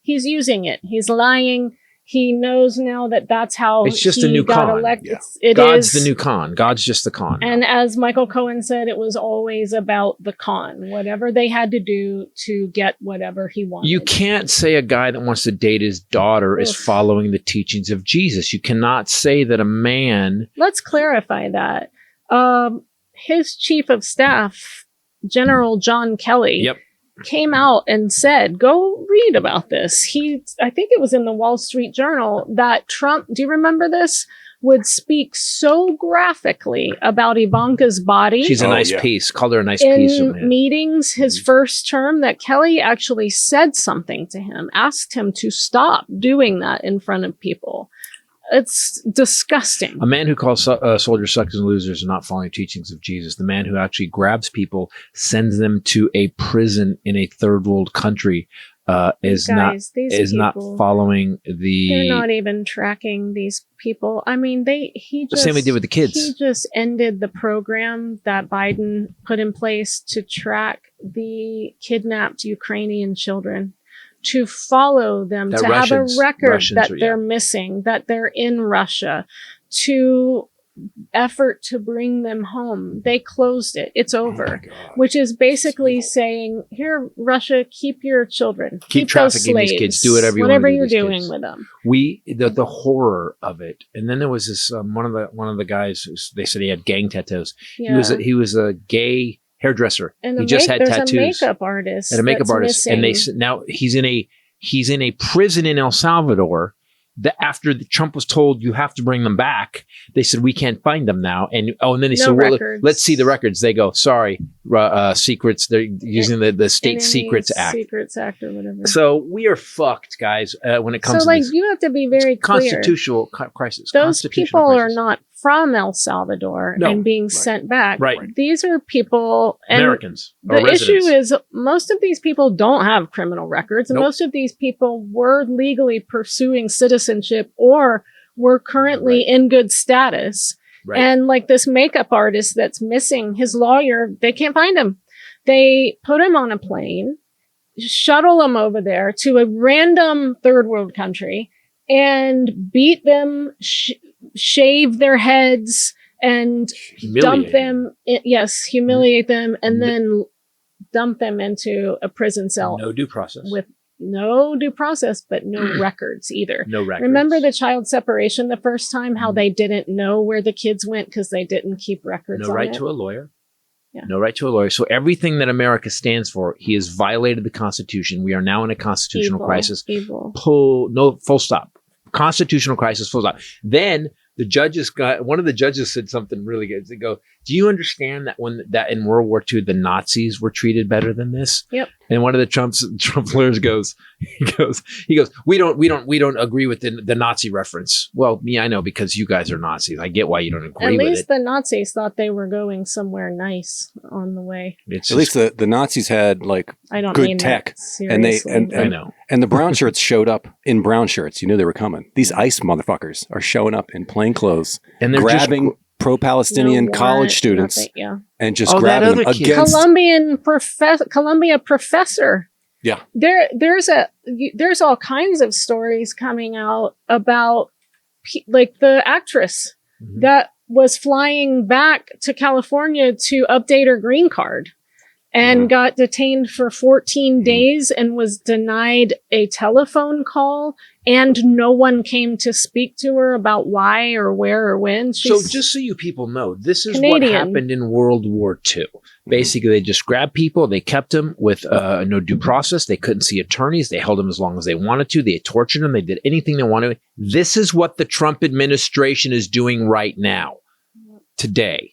He's using it. He's lying. He knows now that that's how it's just he a new got con. elected. Yeah. God's the new con. God's just the con. And as Michael Cohen said, it was always about the con, whatever they had to do to get whatever he wanted. You can't say a guy that wants to date his daughter is following the teachings of Jesus. You cannot say that a man... Let's clarify that. His chief of staff, General John Kelly, came out and said, go read about this. I think it was in the Wall Street Journal that Trump, do you remember this? Would speak so graphically about Ivanka's body. She's a nice piece. Called her a nice piece. In meetings, his first term, that Kelly actually said something to him, asked him to stop doing that in front of people. It's disgusting. A man who calls soldiers suckers and losers are not following the teachings of Jesus. The man who actually grabs people, sends them to a prison in a third world country, is not following the... They're not even tracking these people. I mean, the same we did with the kids. He just ended the program that Biden put in place to track the kidnapped Ukrainian children, to follow them, to have a record that they're missing, that they're in Russia, to effort to bring them home. They closed it. It's over, which is basically saying, here, Russia, keep your children. Keep trafficking these kids. Do whatever you're doing with them. The horror of it. And then there was this, one of the guys, they said he had gang tattoos. Yeah. He was a gay hairdresser. And he just had tattoos. A makeup artist. And a makeup artist. Missing. And now he's in a prison in El Salvador. That after Trump was told you have to bring them back, they said we can't find them now. And then they said, well, let's see the records. They go, sorry, secrets. They're using the State Secrets Act. Secrets Act or whatever. So we are fucked, guys. When it comes to this, you have to be very clear. Constitutional crisis. Those people are not from El Salvador and being sent back. Right. These are people, Americans. The issue is most of these people don't have criminal records, and most of these people were legally pursuing citizenship or were currently in good status. Right. And like this makeup artist that's missing, his lawyer, they can't find him. They put him on a plane, shuttle him over there to a random third world country, and beat them, shave their heads, and dump them. Humiliate them, and then dump them into a prison cell. No due process. With no due process, but no records either. No records. Remember the child separation the first time, how they didn't know where the kids went because they didn't keep records. No right to a lawyer. Yeah. No right to a lawyer. So everything that America stands for, he has violated the Constitution. We are now in a constitutional crisis. Full stop. Constitutional crisis, full stop. Then one of the judges said something really good. They go, do you understand that in World War II, the Nazis were treated better than this? Yep. And one of the Trump lawyers goes, we don't agree with the Nazi reference. Well, I know, because you guys are Nazis. I get why you don't agree with it. At least the Nazis thought they were going somewhere nice on the way. At least the Nazis had good tech, and the brown shirts showed up in brown shirts. You knew they were coming. These ICE motherfuckers are showing up in plain clothes and they're grabbing pro-Palestinian college students and just grabbing them against Columbia professor. Yeah. There's all kinds of stories coming out about like the actress that was flying back to California to update her green card and got detained for 14 days and was denied a telephone call, and no one came to speak to her about why or where or when. So just so you people know, this is what happened in World War II. Basically, they just grabbed people. They kept them with no due process. They couldn't see attorneys. They held them as long as they wanted to. They tortured them. They did anything they wanted. This is what the Trump administration is doing right now, today.